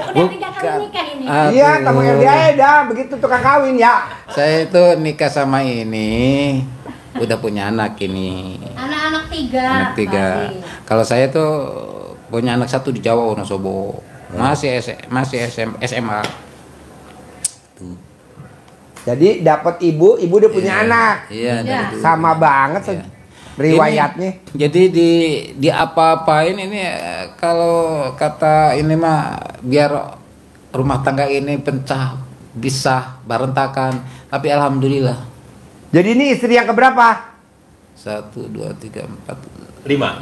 Udah 3 kali nikah ini. Iya, tamu RDAI dah begitu tukang kawin ya. Saya itu nikah sama ini udah punya anak ini. Anak-anak 3. Anak 3. Kalau saya tuh punya anak 1 di Jawa Wonosobo. Masih SMA. Jadi dapat ibu udah punya Iya. anak. Iya, dari dulu. Sama banget Iya. riwayatnya. Jadi di apa-apain ini kalau kata ini mah biar rumah tangga ini pecah, bisa berantakan. Tapi alhamdulillah. Jadi ini istri yang keberapa? 1, 2, 3, 4. 5.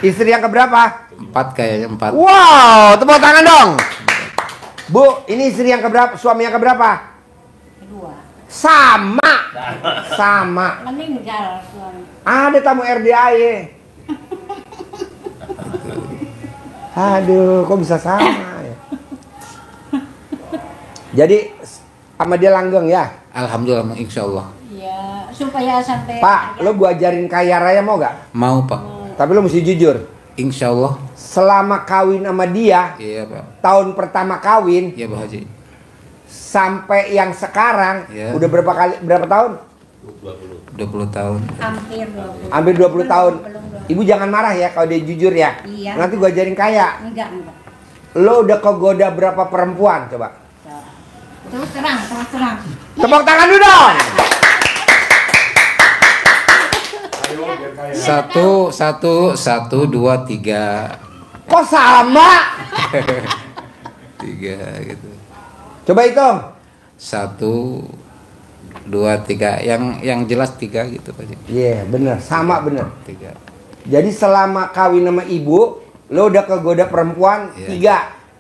Istri yang keberapa? 4 kayaknya 4. Wow, tepuk tangan dong. Bu, ini istri yang keberapa? Suami yang keberapa? Kedua. Sama. Meninggal suami. Ada tamu RDAI. Aduh, kok bisa sama ya? Jadi sama dia langgeng ya? Alhamdulillah, insya Allah. Ya, supaya sampai Pak, lo gua ajarin kaya raya mau gak? Mau Pak, Tapi lo mesti jujur. insya Allah. Selama kawin sama dia, Iya Pak, tahun pertama kawin iya Pak Haji. sampai yang sekarang Iya. udah berapa tahun? 20 tahun. hampir 20. Hampir 20 tahun. Belum. Ibu jangan marah ya kalau dia jujur ya. Iya. Nanti gua ajarin kaya. Enggak. Lo udah kegoda berapa perempuan coba? Terus terang. Tepuk tangan dulu dong. Satu, dua, 3. Kok sama? 3 gitu. Coba hitung. 1, 2, 3. Yang jelas 3 gitu Pak Haji. Iya, bener, sama bener. 3. Jadi selama kawin sama ibu, lo udah kegoda perempuan 3.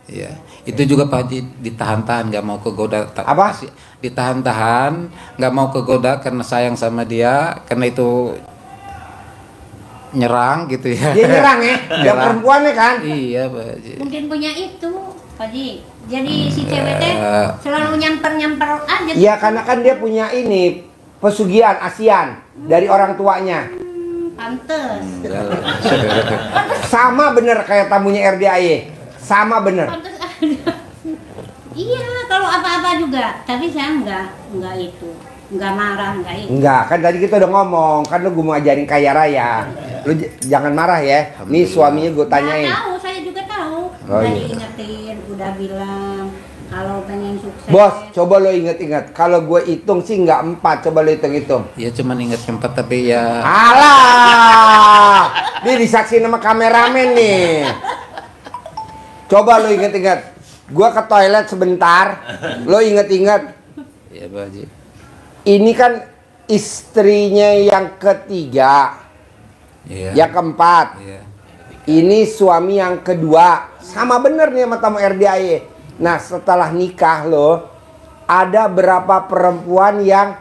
Iya. Itu juga Pak Haji ditahan-tahan nggak mau kegoda. Apa? Ditahan-tahan nggak mau kegoda karena sayang sama dia, karena itu nyerang gitu ya. Dia nyerang ya, dia perempuannya kan. Iya Pak Haji. Mungkin punya itu, Pak Haji. Jadi si cewek teh selalu nyamper aja. Iya, karena kan dia punya ini pesugihan ASEAN dari orang tuanya. Pantes. Sama bener kayak tamunya RDAY. Sama bener. Pantes ada. Iya, kalau apa-apa juga. Tapi saya enggak itu. Enggak marah, enggak itu. Enggak, kan tadi kita udah ngomong, kan lu gue mau ajarin kaya raya. Lu jangan marah ya. Nih suaminya gue tanyain. Nggak tahu, saya juga tahu. Oh, Udah iya. diingetin, udah bilang kalau pengen sukses. Bos, coba lo inget-inget. Kalau gue hitung sih nggak 4, coba lo hitung-hitung. Ya cuman inget 4 tapi ya. Alah, dia disaksiin sama kameramen nih. Coba lo inget-inget. Gua ke toilet sebentar, lo inget-inget. Ya Pak Haji. Ini kan istrinya yang ketiga, Iya. yang keempat. Iya. Ini suami yang kedua. Sama bener nih sama tamu RDAY. Nah setelah nikah lo, ada berapa perempuan yang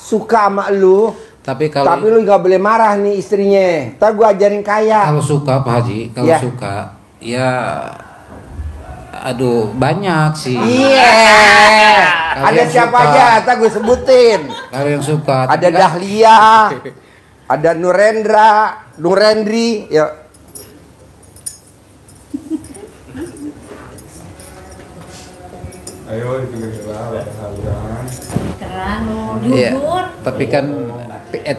suka sama lu? Tapi Tapi kalau lu nggak boleh marah nih istrinya. Ntar gua ajarin kaya. kalau suka Pak Haji, kalau Ya. suka ya aduh banyak sih. Iya. Kalau Ada yang siapa suka. aja? Ntar gue sebutin. Kalau yang suka Ada tapi kan- Dahlia, ada Nurendri, ya. Ayo itu Keran, Iya, jujur. tapi kan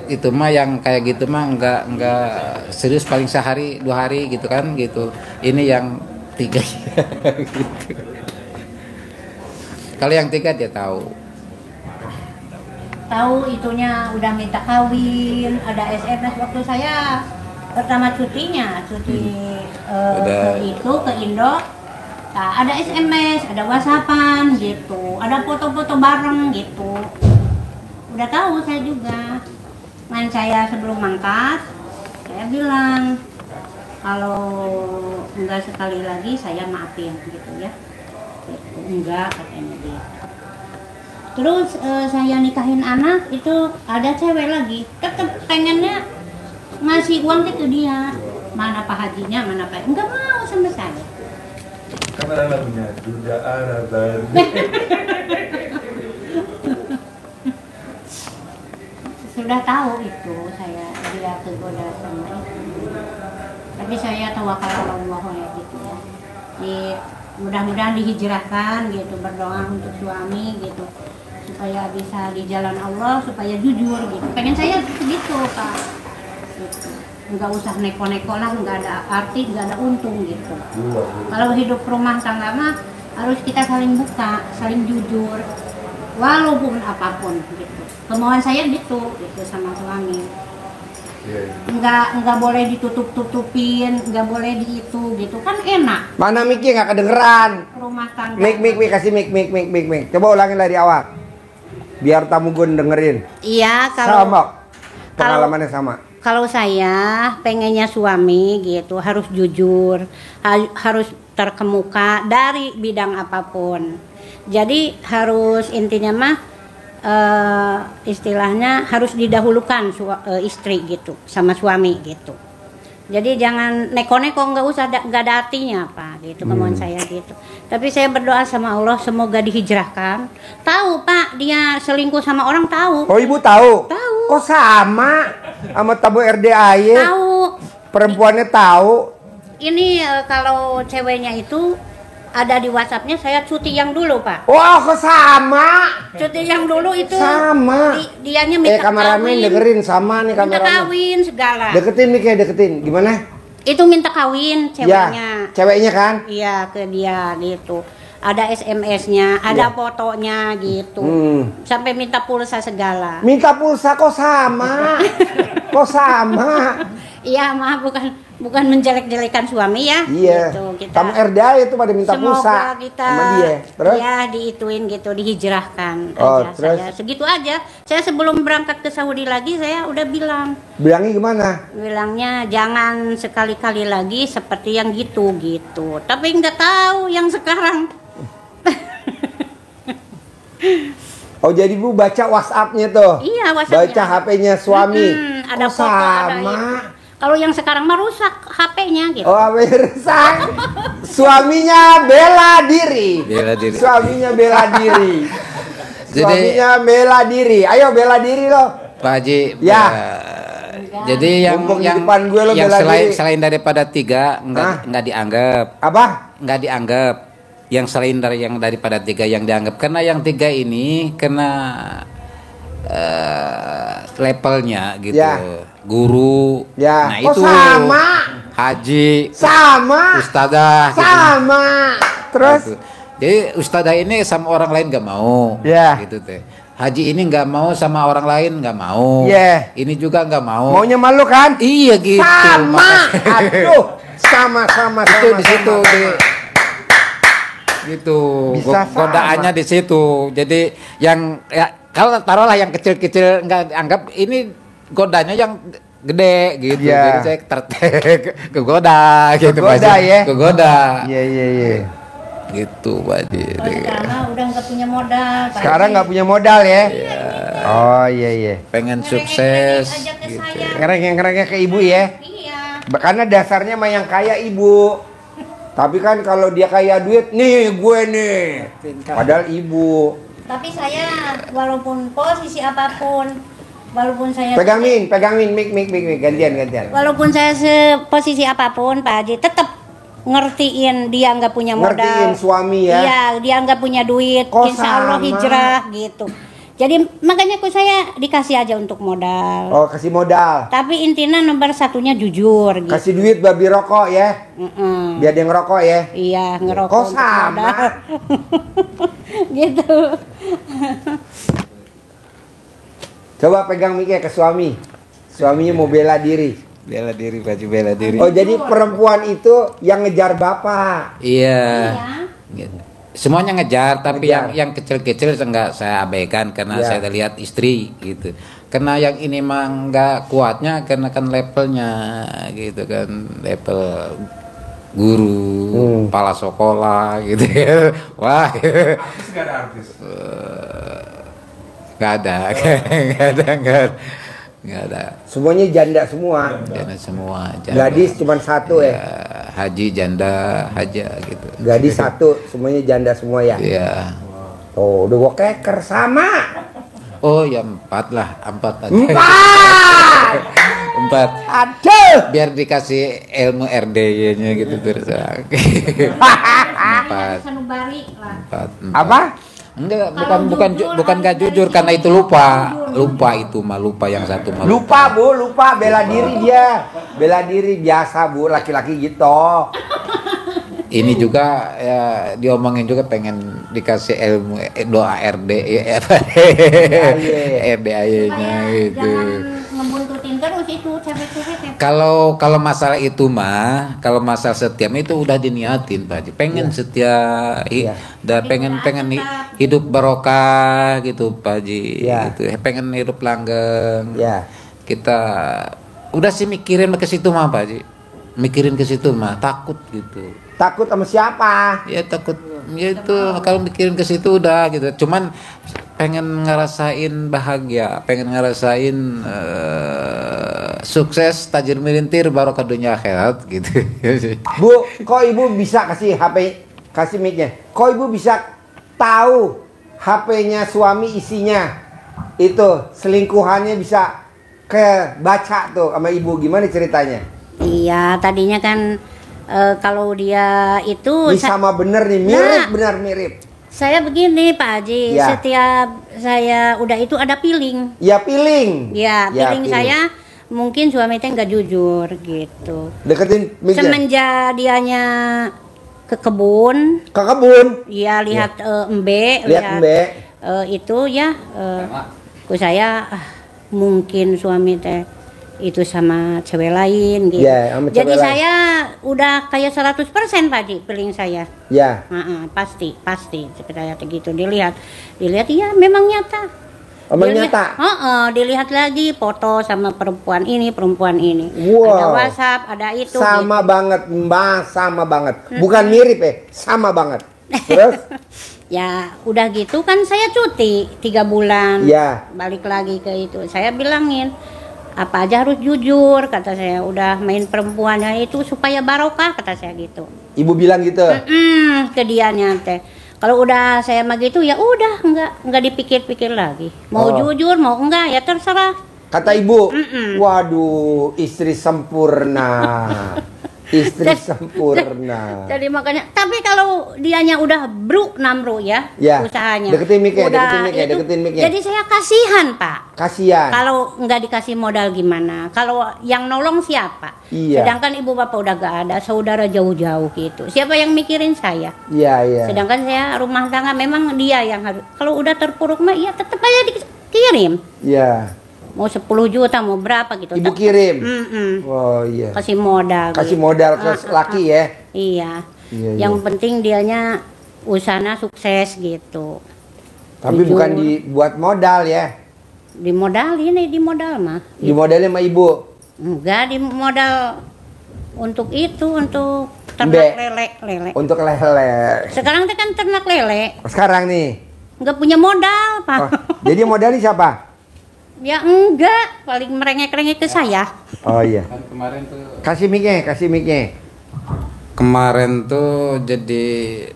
itu mah yang kayak gitu mah nggak serius, paling sehari 2 hari gitu kan gitu. Ini yang 3 gitu. Kalau yang 3 dia tahu. Tahu itunya udah minta kawin, ada SMS waktu saya pertama cutinya, cuti Udah. ke Indo. Nah, ada SMS, ada WhatsAppan gitu, ada foto-foto bareng gitu. Udah tahu saya juga. Main saya sebelum mangkat, saya bilang kalau enggak sekali lagi saya maafin gitu ya. Gitu. Enggak katanya dia. Terus saya nikahin anak itu ada cewek lagi, tetep pengennya ngasih uang ke dia. Mana Pak Hajinya, mana Pak, enggak mau sama saya. Karena lagunya Duda Araban. Sudah tahu itu saya dia tergoda sama itu. Tapi saya tawakal Allah ya gitu ya. Mudah-mudahan dihijrahkan gitu, berdoa untuk suami gitu supaya bisa di jalan Allah, supaya jujur gitu. Pengen saya gitu Pak. Gitu. Nggak usah neko-neko lah, nggak ada arti, nggak ada untung gitu. Kalau hidup rumah tangga mah harus kita saling buka, saling jujur, walaupun apapun gitu. Kemauan saya gitu sama suami. Nggak boleh ditutup-tutupin, nggak boleh di itu gitu kan enak. Mana miknya nggak kedengeran? Rumah tangga. Mik, kasih mik. Coba ulangin dari awal. Biar tamu gue dengerin. Iya kalau Sama. Pengalamannya sama. kalau saya pengennya suami gitu harus jujur, harus terkemuka dari bidang apapun. Jadi harus intinya mah istilahnya harus didahulukan istri gitu sama suami gitu. Jadi jangan neko-neko, nggak usah, nggak ada artinya apa gitu kemauan saya gitu. Tapi saya berdoa sama Allah semoga dihijrahkan. Tahu Pak dia selingkuh sama orang tahu. Oh ibu tahu? Tahu. Kok sama tamu RDAY? Tahu. Perempuannya tahu. Ini kalau ceweknya itu ada di WhatsAppnya saya cuti yang dulu Pak. Wah kok sama? Cuti yang dulu itu Sama. Dianya minta kameramen kawin. dengerin sama nih Minta kameramen. kawin segala. Deketin nih kayak deketin. Gimana? Itu minta kawin ceweknya. Ya, ceweknya kan? Iya ke dia gitu. Ada SMS-nya, ada Ya. fotonya gitu. Sampai minta pulsa segala. Minta pulsa kok sama? Kok sama? Iya mah bukan bukan menjelek-jelekan suami ya. Iya. Gitu, kita Tamu RDA itu pada minta semoga pulsa kita sama dia. Terus? ya diituin gitu, dihijrahkan Oh, aja. terus? Saya segitu aja. Saya sebelum berangkat ke Saudi lagi saya udah bilang. Bilangnya gimana? Bilangnya jangan sekali-kali lagi seperti yang gitu. Tapi nggak tahu yang sekarang. Oh jadi Bu baca WhatsApp-nya tuh? Iya, WhatsApp-nya. Baca HP-nya suami? Ada Oh, foto, ada sama. itu. Kalau yang sekarang mah rusak HP-nya gitu. Oh, HP rusak. Suaminya bela diri. Bela diri. Suaminya bela diri. Jadi- Suaminya bela diri. Ayo bela diri loh. Pak Haji. Ya. Jadi yang Mumpung di depan gue lo yang bela selain diri. selain daripada 3 Hah? nggak dianggap, Apa? nggak dianggap. Yang selain dari yang daripada 3 yang dianggap, karena yang 3 ini kena levelnya gitu. Ya. Guru. Ya. Nah Oh, itu. sama. Haji. Sama. Ustadzah. gitu. Sama. Terus? Gitu. Jadi ustadzah ini sama orang lain nggak mau. Ya. Gitu teh. Haji ini nggak mau sama orang lain nggak mau. Ya. Ini juga nggak mau. Maunya malu kan? Iya gitu. Sama. Aduh. Sama-sama. Itu di situ gitu. Bisa Godaannya di situ. Jadi yang ya kalau taruhlah yang kecil-kecil nggak anggap ini godanya yang gede gitu. Ya. Jadi saya tertek kegoda gitu. Kegoda, Pak Haji. ya? Kegoda. Iya. Gitu Pak Haji. Sekarang mah udah nggak punya modal. Pak Sekarang Haji. nggak punya modal ya? Oh iya. Pengen Ngerengek sukses aja ke gitu. saya. Ngerengek ke ibu ya? Iya. Karena dasarnya mah yang kaya ibu. Tapi kan kalau dia kaya duit, nih gue nih. Padahal ibu. Tapi saya walaupun posisi apapun, walaupun saya Pegang mik, gantian. walaupun saya posisi apapun, Pak Haji tetap ngertiin dia nggak punya modal. Ngertiin suami ya? Iya, dia nggak punya duit. Kok Insya Allah sama? hijrah gitu. Jadi makanya kok saya dikasih aja untuk modal. Oh kasih modal. Tapi intinya nomor satunya jujur gitu. Kasih duit babi rokok ya. Mm-mm. Biar dia ngerokok ya. Iya, ngerokok Kok untuk sama? modal. Gitu. Coba pegang miknya ke suami. Suaminya mau bela diri. Bela diri Pak Haji, bela diri. Oh jadi perempuan itu yang ngejar bapak. Iya. Iya. Gitu. Semuanya ngejar, tapi Ngejar. yang kecil-kecil enggak saya abaikan karena Ya. saya lihat istri gitu. Karena yang ini mah enggak kuatnya karena kan levelnya gitu kan, level guru, kepala sekolah gitu. Wah. Nggak ada artis. Enggak ada. Enggak ada. Semuanya janda semua. Janda semua. Janda. Gadis cuma satu ya. Haji janda haja gitu. Gadis satu, semuanya janda semua ya. Iya. Tuh, udah gua keker sama. Oh ya 4 lah, 4 aja. 4. 4. Aduh. Biar dikasih ilmu RDY-nya gitu terus. 4. Sanubari lah. 4. Apa? Enggak, Kalau bukan jujur enggak harus jujur dari karena sini. itu lupa. Jujur. Lupa itu mah, lupa yang satu mah. Lupa Bu, lupa bela diri dia. Bela diri biasa Bu, laki-laki gitu. Ini juga ya diomongin juga pengen dikasih ilmu doa RD ya RDAY-nya gitu. Jangan ngebuntutin terus itu cewek-cewek. Kalau masalah itu mah, kalau masalah setia mah itu udah diniatin Pak Haji. Pengen setia, Iya. pengen hidup barokah gitu Pak Haji. Iya. Gitu. Pengen hidup langgeng. Ya. Kita udah sih mikirin ke situ mah Pak Haji. Mikirin ke situ mah takut gitu. Takut sama siapa? Ya takut ya itu kalau mikirin ke situ udah gitu. Cuman pengen ngerasain bahagia, pengen ngerasain sukses tajir melintir barokah dunia akhirat gitu. Bu, kok ibu bisa kasih HP, kasih mic-nya? Kok ibu bisa tahu HP-nya suami isinya itu selingkuhannya bisa kebaca tuh sama ibu, gimana ceritanya? Iya, tadinya kan kalau dia itu Ini sama bener nih, mirip Nah. benar mirip. saya begini Pak Haji, Ya. setiap saya udah itu ada piling. Ya piling. Ya, Ya, piling saya mungkin suami teh nggak jujur gitu. Deketin mic-nya. Semenjak dianya ke kebun, Ke kebun. ya lihat embe, Lihat Mbak. itu ya ku saya mungkin suami teh itu sama cewek lain gitu. Ya, sama Jadi cewek lain. saya udah kayak 100% Pak Haji feeling saya. Ya. Pasti seperti gitu dilihat iya memang nyata. Emang nyata? Dilihat lagi foto sama perempuan ini. Wow. Ada WhatsApp, ada itu. Sama gitu. banget, Mbak, sama banget. Bukan mirip sama banget. Terus? Ya udah gitu kan saya cuti 3 bulan. Ya. Balik lagi ke itu. Saya bilangin apa aja harus jujur, kata saya. Udah main perempuannya itu supaya barokah, kata saya gitu. Ibu bilang gitu? Ke dianya teh. Kalau udah saya mah gitu ya udah enggak dipikir-pikir lagi. Mau jujur mau enggak ya terserah. Kata ibu, waduh, istri sempurna. Istri sempurna. Jadi makanya, tapi kalau dianya udah namru ya, usahanya. Deketin mic-nya. Jadi saya kasihan, Pak. Kasihan. Kalau nggak dikasih modal gimana? Kalau yang nolong siapa? Iya. Sedangkan ibu bapak udah gak ada, saudara jauh-jauh gitu. Siapa yang mikirin saya? Iya. Sedangkan saya rumah tangga memang dia yang harus. Kalau udah terpuruk mah ya tetap aja dikirim. Iya. Mau 10 juta mau berapa gitu. Ibu kirim. Oh iya. Kasih modal. Kasih modal ke laki ya. Iya. Yang penting dianya usahanya sukses gitu. Tapi jujur. Bukan dibuat modal ya. Dimodalin di modal mah. Dimodalin sama ibu. Enggak, di modal untuk itu, untuk ternak lele. Untuk lele. Sekarang teh kan ternak lele. Sekarang nih. Enggak punya modal, Pak. Jadi modalnya siapa? Ya enggak, paling merengek-rengek ke saya. Oh iya. Kemarin tuh Kasih mic-nya. kemarin tuh jadi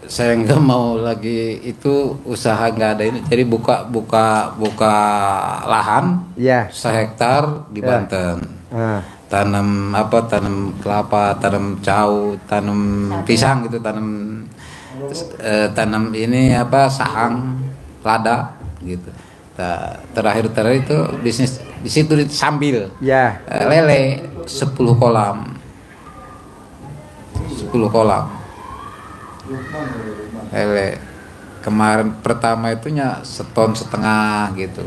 saya nggak mau lagi itu usaha nggak ada ini, jadi buka lahan Iya. 1 hektar di Banten. Tanam kelapa, tanam cau, tanam pisang gitu, tanam ini sahang, lada gitu. Terakhir itu bisnis di situ sambil lele 10 kolam lele. Kemarin pertama itunya 1,5 ton gitu.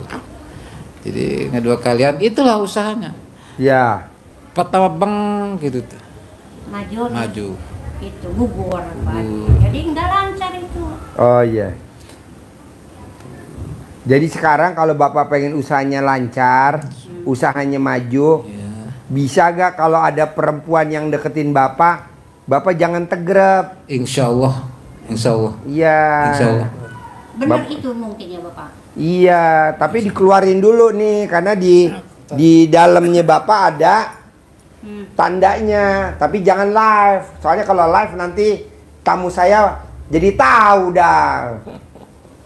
Jadi kedua kalian itulah usahanya. Ya. Pertama gitu tuh. Maju. Itu gugur Pak. Jadi nggak lancar itu. Oh iya. Jadi sekarang kalau Bapak pengen usahanya lancar, usahanya maju, bisa gak kalau ada perempuan yang deketin Bapak jangan tegrep. Insya Allah. Iya. Insya Allah. Benar itu mungkin ya Bapak. Iya, tapi dikeluarin dulu nih karena di dalamnya Bapak ada tandanya, tapi jangan live. Soalnya kalau live nanti tamu saya jadi tahu dah.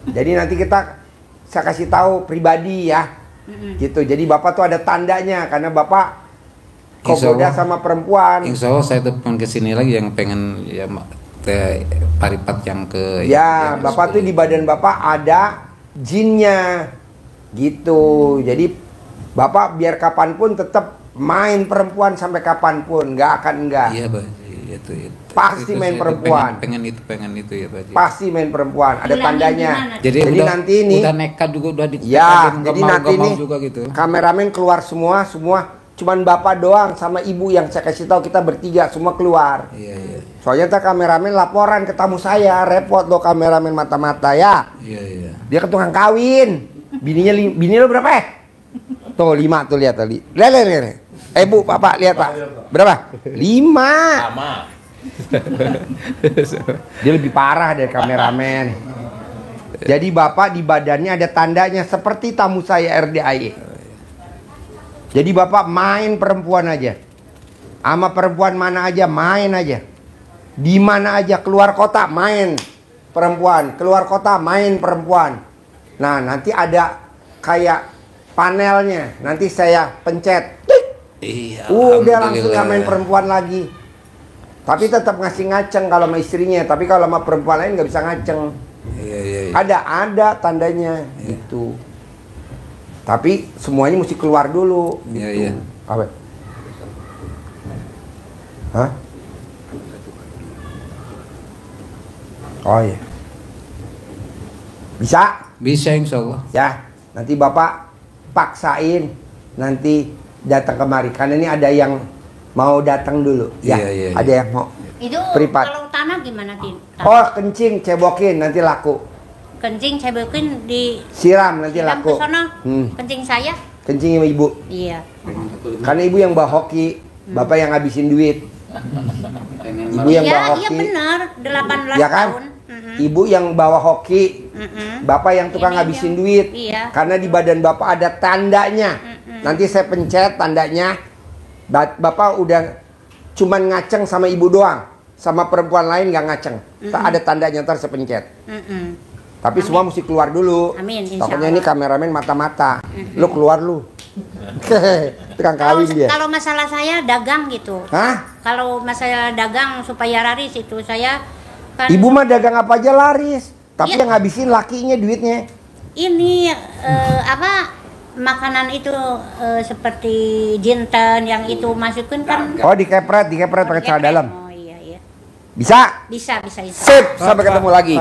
Jadi nanti saya kasih tahu pribadi ya, gitu. Jadi Bapak tuh ada tandanya karena Bapak kogoda sama perempuan. Insya Allah saya telepon ke sini lagi yang pengen ya paripat yang ke. Ya, Bapak tuh di badan Bapak ada jinnya, gitu. Jadi Bapak biar kapanpun tetap main perempuan sampai kapanpun, nggak akan enggak. Iya, Pak. Itu. Pasti main perempuan. Pengen itu ya, Pak. Pasti main perempuan, ada tandanya. Jadi nanti ini udah nekat juga udah jadi nanti ini juga gitu. Kameramen keluar semua, cuman Bapak doang sama Ibu yang saya kasih tahu, kita bertiga semua keluar. Iya. Soalnya kameramen laporan ke tamu saya, repot loh kameramen mata-mata ya. Iya. Dia ke tukang kawin. Bini lo berapa ya? Tuh 5 tuh, lihat tadi. Lele. Bu, Bapak lihat Pak. Berapa? 5. Sama. Dia lebih parah dari kameramen. Jadi Bapak di badannya ada tandanya seperti tamu saya RDAI. Jadi Bapak main perempuan aja. Sama perempuan mana aja main aja. Di mana aja, keluar kota main perempuan, keluar kota main perempuan. Nah, nanti ada kayak panelnya. Nanti saya pencet. Iya. Udah langsung gak main perempuan lagi. Tapi tetap ngasih ngaceng kalau sama istrinya. Tapi kalau sama perempuan lain nggak bisa ngaceng. Iya. Ada tandanya gitu. Tapi semuanya mesti keluar dulu. Gitu. Iya. Apa? Hah? Oh iya. Bisa? Bisa insya Allah. Ya. Nanti Bapak paksain. Nanti datang kemari karena ini ada yang mau datang dulu ya. Iya. Ada yang mau. Itu Privat. kalau tanah gimana, Tin? Oh, kencing cebokin nanti laku. Kencing saya bikin di Siram nanti siram laku. ke sono. Hmm. Kencing saya. Kencing sama ibu. Iya. Karena ibu yang bawa hoki, bapak yang ngabisin duit. Ibu yang bawa Iya, hoki. benar, 18 Ya kan? tahun. Mm-mm. Ibu yang bawa hoki, Mm-mm. bapak yang tukang Ini ngabisin yang- duit. iya. Karena di badan bapak ada tandanya. Nanti saya pencet tandanya. Bapak udah cuman ngaceng sama ibu doang, sama perempuan lain nggak ngaceng. Tak ada tandanya, ntar saya pencet. Mm-mm. Tapi semua mesti keluar dulu. Amin, insya Takutnya Allah. ini kameramen mata-mata. Lu keluar lu. Tukang Kalau, kawin dia. kalau masalah saya dagang gitu. Hah? Kalau masalah dagang supaya laris itu saya kan Ibu mah dagang apa aja laris. Tapi Iya. yang ngabisin lakinya duitnya. ini apa makanan itu seperti jinten yang itu masukin kan Oh, dikepret pakai celana dalam. Oh iya iya. Bisa? Bisa insya Allah. Sip, sampai ketemu lagi.